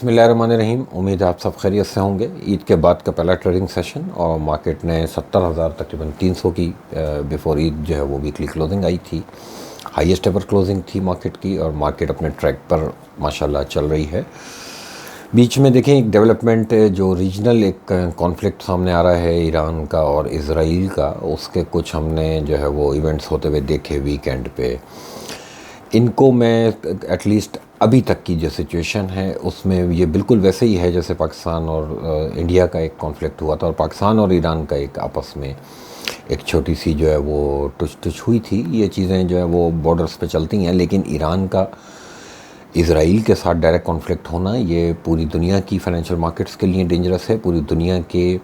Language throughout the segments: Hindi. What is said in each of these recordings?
बिस्मिल्लाहिर्रहमानिर्रहीम। उम्मीद है आप सब खैरियत से होंगे। ईद के बाद का पहला ट्रेडिंग सेशन और मार्केट ने 70,000 तकरीबन 300 की बिफोर ईद जो है वो वीकली क्लोजिंग आई थी। हाईएस्ट एवर क्लोजिंग थी मार्केट की और मार्केट अपने ट्रैक पर माशाल्लाह चल रही है। बीच में देखें एक डेवलपमेंट जो रीजनल एक कॉन्फ्लिक्ट सामने आ रहा है ईरान का और इज़राइल का, उसके कुछ हमने जो है वो इवेंट्स होते हुए देखे वीकेंड पे। इनको मैं एटलीस्ट अभी तक की जो सिचुएशन है उसमें ये बिल्कुल वैसे ही है जैसे पाकिस्तान और इंडिया का एक कॉन्फ्लिक्ट हुआ था और पाकिस्तान और ईरान का एक आपस में एक छोटी सी जो है वो टुच हुई थी। ये चीज़ें जो है वो बॉर्डर्स पे चलती हैं, लेकिन ईरान का इज़राइल के साथ डायरेक्ट कॉन्फ्लिक्ट होना ये पूरी दुनिया की फाइनेंशियल मार्केट्स के लिए डेंजरस है, पूरी दुनिया के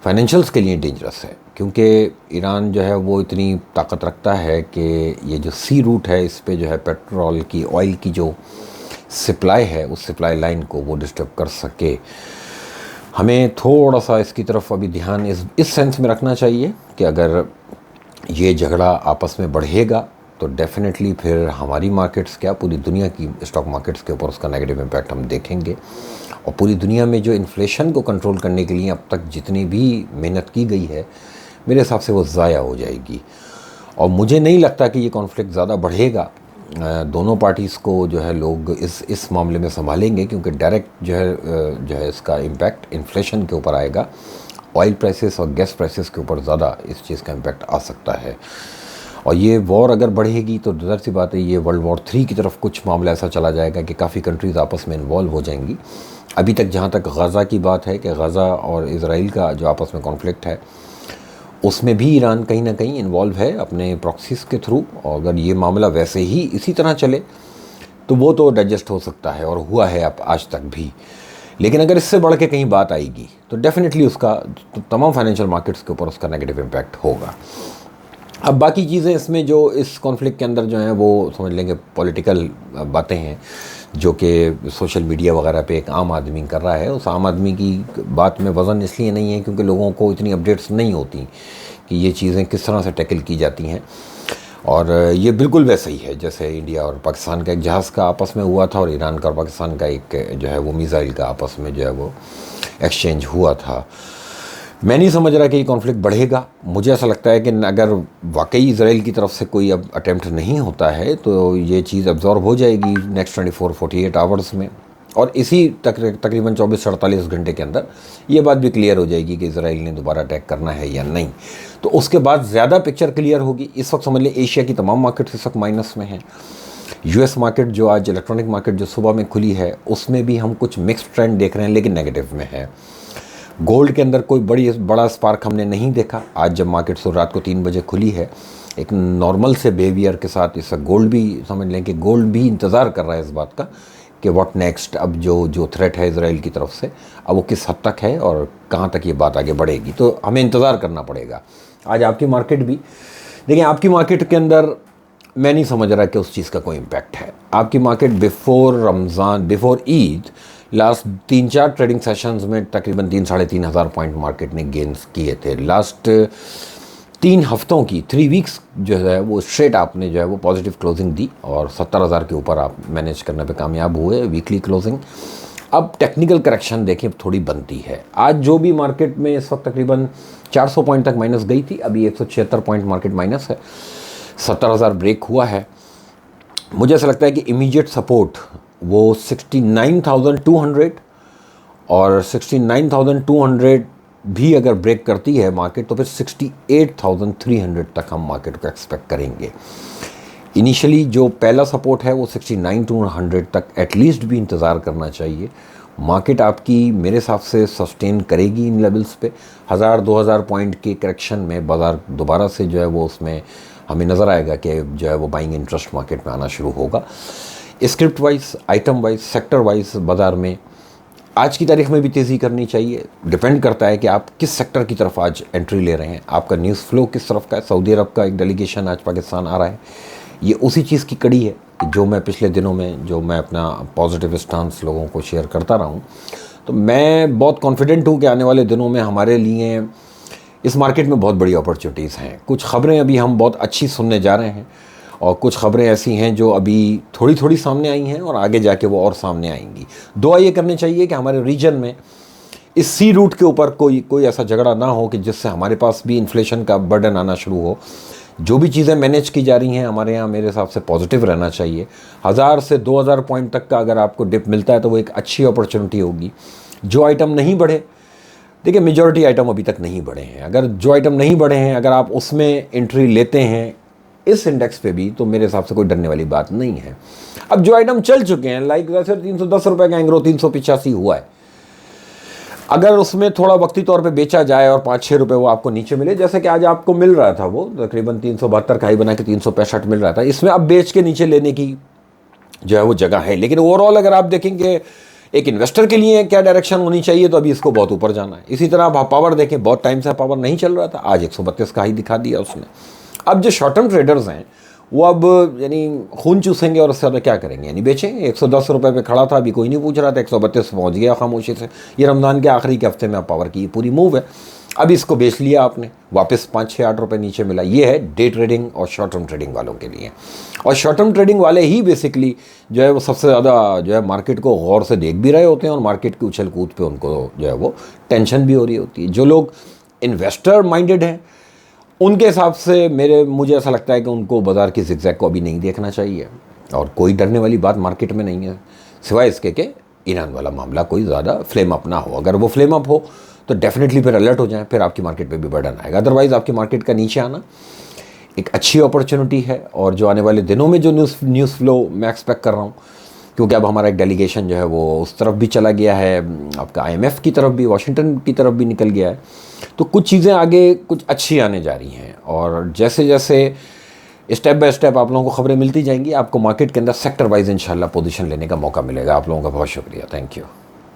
फाइनेंशियल्स के लिए डेंजरस है, क्योंकि ईरान जो है वो इतनी ताकत रखता है कि ये जो सी रूट है इस पे जो है पेट्रोल की, ऑयल की जो सप्लाई है उस सप्लाई लाइन को वो डिस्टर्ब कर सके। हमें थोड़ा सा इसकी तरफ अभी ध्यान इस सेंस में रखना चाहिए कि अगर ये झगड़ा आपस में बढ़ेगा तो डेफिनेटली फिर हमारी मार्केट्स क्या पूरी दुनिया की स्टॉक मार्केट्स के ऊपर उसका नेगेटिव इम्पैक्ट हम देखेंगे। और पूरी दुनिया में जो इन्फ्लेशन को कंट्रोल करने के लिए अब तक जितनी भी मेहनत की गई है मेरे हिसाब से वो ज़ाया हो जाएगी। और मुझे नहीं लगता कि ये कॉन्फ्लिक्ट ज़्यादा बढ़ेगा। दोनों पार्टीज़ को जो है लोग इस मामले में संभालेंगे, क्योंकि डायरेक्ट जो है इसका इम्पैक्ट इन्फ्लेशन के ऊपर आएगा। ऑयल प्राइसेस और गैस प्राइसेस के ऊपर ज़्यादा इस चीज़ का इम्पैक्ट आ सकता है। और ये वॉर अगर बढ़ेगी तो ज़ाहिर सी बात है ये वर्ल्ड वॉर 3 की तरफ कुछ मामला ऐसा चला जाएगा कि काफ़ी कंट्रीज़ आपस में इन्वॉल्व हो जाएंगी। अभी तक जहाँ तक गज़ा की बात है कि गज़ा और इज़राइल का जो आपस में कॉन्फ्लिक्ट है उसमें भी ईरान कहीं ना कहीं इन्वॉल्व है अपने प्रॉक्सीज़ के थ्रू। और अगर ये मामला वैसे ही इसी तरह चले तो वो तो डाइजेस्ट हो सकता है और हुआ है अब आज तक भी। लेकिन अगर इससे बढ़ के कहीं बात आएगी तो डेफिनेटली उसका तो तमाम फाइनेंशियल मार्केट्स के ऊपर उसका नेगेटिव इम्पैक्ट होगा। अब बाकी चीज़ें इसमें जो इस कॉन्फ्लिक्ट के अंदर जो हैं वो समझ लेंगे पॉलिटिकल बातें हैं जो कि सोशल मीडिया वगैरह पे एक आम आदमी कर रहा है। उस आम आदमी की बात में वज़न इसलिए नहीं है क्योंकि लोगों को इतनी अपडेट्स नहीं होती कि ये चीज़ें किस तरह से टैकल की जाती हैं। और ये बिल्कुल वैसा ही है जैसे इंडिया और पाकिस्तान का एक जहाज़ का आपस में हुआ था और ईरान का और पाकिस्तान का एक जो है वो मिसाइल का आपस में जो है वो एक्सचेंज हुआ था। मैं नहीं समझ रहा कि ये कॉन्फ्लिक्ट बढ़ेगा। मुझे ऐसा लगता है कि अगर वाकई इज़राइल की तरफ से कोई अब अटेम्प्ट नहीं होता है तो ये चीज़ अब्जॉर्ब हो जाएगी नेक्स्ट 24-48 आवर्स में, और इसी तकरीबन 24-48 घंटे के अंदर ये बात भी क्लियर हो जाएगी कि इज़राइल ने दोबारा अटैक करना है या नहीं। तो उसके बाद ज़्यादा पिक्चर क्लियर होगी। इस वक्त समझ लें एशिया की तमाम मार्केट्स इस वक्त माइनस में हैं। यूएस मार्केट जो आज इलेक्ट्रॉनिक मार्केट जो सुबह में खुली है उसमें भी हम कुछ मिक्स्ड ट्रेंड देख रहे हैं, लेकिन नेगेटिव में है। गोल्ड के अंदर कोई बड़ा स्पार्क हमने नहीं देखा। आज जब मार्केट रात को 3 बजे खुली है एक नॉर्मल से बिहेवियर के साथ इसका गोल्ड भी समझ लें कि गोल्ड भी इंतज़ार कर रहा है इस बात का कि व्हाट नेक्स्ट, अब जो थ्रेट है इज़राइल की तरफ से अब वो किस हद तक है और कहाँ तक ये बात आगे बढ़ेगी, तो हमें इंतज़ार करना पड़ेगा। आज आपकी मार्केट भी देखिए, आपकी मार्केट के अंदर मैं नहीं समझ रहा कि उस चीज़ का कोई इम्पैक्ट है। आपकी market before Ramzan before Eid last 3-4 trading sessions में तकरीबन 3-3.5 हज़ार पॉइंट मार्केट ने गेंस किए थे। लास्ट 3 हफ्तों की 3 वीक्स जो है वो स्ट्रेट आपने जो है वो पॉजिटिव क्लोजिंग दी और 70,000 के ऊपर आप मैनेज करने पे कामयाब हुए वीकली क्लोजिंग। अब टेक्निकल करेक्शन देखें थोड़ी बनती है। आज जो भी मार्केट में इस वक्त तकरीबन 400 पॉइंट तक माइनस गई थी, अभी 176 पॉइंट मार्केट माइनस है, 70,000 ब्रेक हुआ है। मुझे ऐसा लगता है कि इमीडिएट सपोर्ट वो 69,200 और 69,200 भी अगर ब्रेक करती है मार्केट तो फिर 68,300 तक हम मार्केट को एक्सपेक्ट करेंगे। इनिशियली जो पहला सपोर्ट है वो 69,200 तक एटलीस्ट भी इंतज़ार करना चाहिए। मार्केट आपकी मेरे हिसाब से सस्टेन करेगी इन लेवल्स पे। 1,000-2,000 पॉइंट के करेक्शन में बाज़ार दोबारा से जो है वो उसमें हमें नज़र आएगा कि जो है वो बाइंग इंटरेस्ट मार्केट में आना शुरू होगा। Script wise, item wise, sector wise बाज़ार में आज की तारीख में भी तेज़ी करनी चाहिए। डिपेंड करता है कि आप किस सेक्टर की तरफ आज एंट्री ले रहे हैं, आपका न्यूज़ फ्लो किस तरफ का है। सऊदी अरब का एक डेलीगेशन आज पाकिस्तान आ रहा है, ये उसी चीज़ की कड़ी है जो मैं पिछले दिनों में जो मैं अपना पॉजिटिव स्टांस लोगों को शेयर करता रहा हूँ। तो मैं बहुत कॉन्फिडेंट हूँ कि आने वाले दिनों में हमारे लिए इस मार्केट में बहुत बड़ी अपॉर्चुनिटीज़ हैं। कुछ ख़बरें अभी हम बहुत अच्छी सुनने जा रहे हैं और कुछ खबरें ऐसी हैं जो अभी थोड़ी थोड़ी सामने आई हैं और आगे जाके वो और सामने आएंगी। दुआ ये करनी चाहिए कि हमारे रीजन में इस सी रूट के ऊपर कोई ऐसा झगड़ा ना हो कि जिससे हमारे पास भी इन्फ्लेशन का बर्डन आना शुरू हो। जो भी चीज़ें मैनेज की जा रही हैं हमारे यहाँ मेरे हिसाब से पॉजिटिव रहना चाहिए। 1000 से 2000 पॉइंट तक का अगर आपको डिप मिलता है तो वो एक अच्छी अपॉर्चुनिटी होगी। जो आइटम नहीं बढ़े, देखिए मेजॉरिटी आइटम अभी तक नहीं बढ़े हैं, अगर जो आइटम नहीं बढ़े हैं अगर आप उसमें एंट्री लेते हैं इस इंडेक्स पे भी, तो मेरे हिसाब से कोई डरने वाली बात नहीं है। अब जो आइटम चल चुके हैं लाइक वैसे 310 रुपये का एंग्रो 385 हुआ है, अगर उसमें थोड़ा वक्ती तौर पे बेचा जाए और 5-6 रुपये वो आपको नीचे मिले, जैसे कि आज आपको मिल रहा था, वो तकरीबन 372 का हाई बना के 365 मिल रहा था, इसमें अब बेच के नीचे लेने की जो है वो जगह है। लेकिन ओवरऑल अगर आप देखेंगे एक इन्वेस्टर के लिए क्या डायरेक्शन होनी चाहिए, तो अभी इसको बहुत ऊपर जाना है। इसी तरह आप पावर देखें, बहुत टाइम से पावर नहीं चल रहा था, आज 132 का हाई दिखा दिया उसने। अब जो शॉर्ट टर्म ट्रेडर्स हैं वो अब यानी खून चूसेंगे और उससे ज़्यादा क्या करेंगे, यानी बेचेंगे। 110 रुपये पे खड़ा था, अभी कोई नहीं पूछ रहा था, 132 पहुँच गया खामोशी से। ये रमज़ान के आखिरी के हफ्ते में आप पावर की पूरी मूव है। अब इसको बेच लिया आपने, वापस 5-6-8 रुपये नीचे मिला। ये है डे ट्रेडिंग और शॉर्ट टर्म ट्रेडिंग वालों के लिए। और शॉर्ट टर्म ट्रेडिंग वाले ही बेसिकली जो है वो सबसे ज़्यादा जो है मार्केट को गौर से देख भी रहे होते हैं और मार्केट की उछल कूद पे उनको जो है वो टेंशन भी हो रही होती है। जो लोग इन्वेस्टर माइंडेड हैं उनके हिसाब से मुझे ऐसा लगता है कि उनको बाज़ार की ज़िगज़ैग को अभी नहीं देखना चाहिए और कोई डरने वाली बात मार्केट में नहीं है, सिवाय इसके कि ईरान वाला मामला कोई ज़्यादा फ्लेम अप ना हो। अगर वो फ्लेम अप हो तो डेफिनेटली फिर अलर्ट हो जाए, फिर आपकी मार्केट पे भी बर्डन आएगा। अदरवाइज़ आपकी मार्केट का नीचे आना एक अच्छी अपॉर्चुनिटी है। और जो आने वाले दिनों में जो न्यूज़ फ्लो मैं एक्सपेक्ट कर रहा हूँ, क्योंकि अब हमारा एक डेलीगेशन जो है वो उस तरफ भी चला गया है, आपका IMF की तरफ भी, वाशिंगटन की तरफ भी निकल गया है, तो कुछ चीज़ें आगे कुछ अच्छी आने जा रही हैं। और जैसे जैसे स्टेप बाय स्टेप आप लोगों को खबरें मिलती जाएंगी, आपको मार्केट के अंदर सेक्टर वाइज इंशाल्लाह पोजीशन लेने का मौका मिलेगा। आप लोगों का बहुत शुक्रिया, थैंक यू।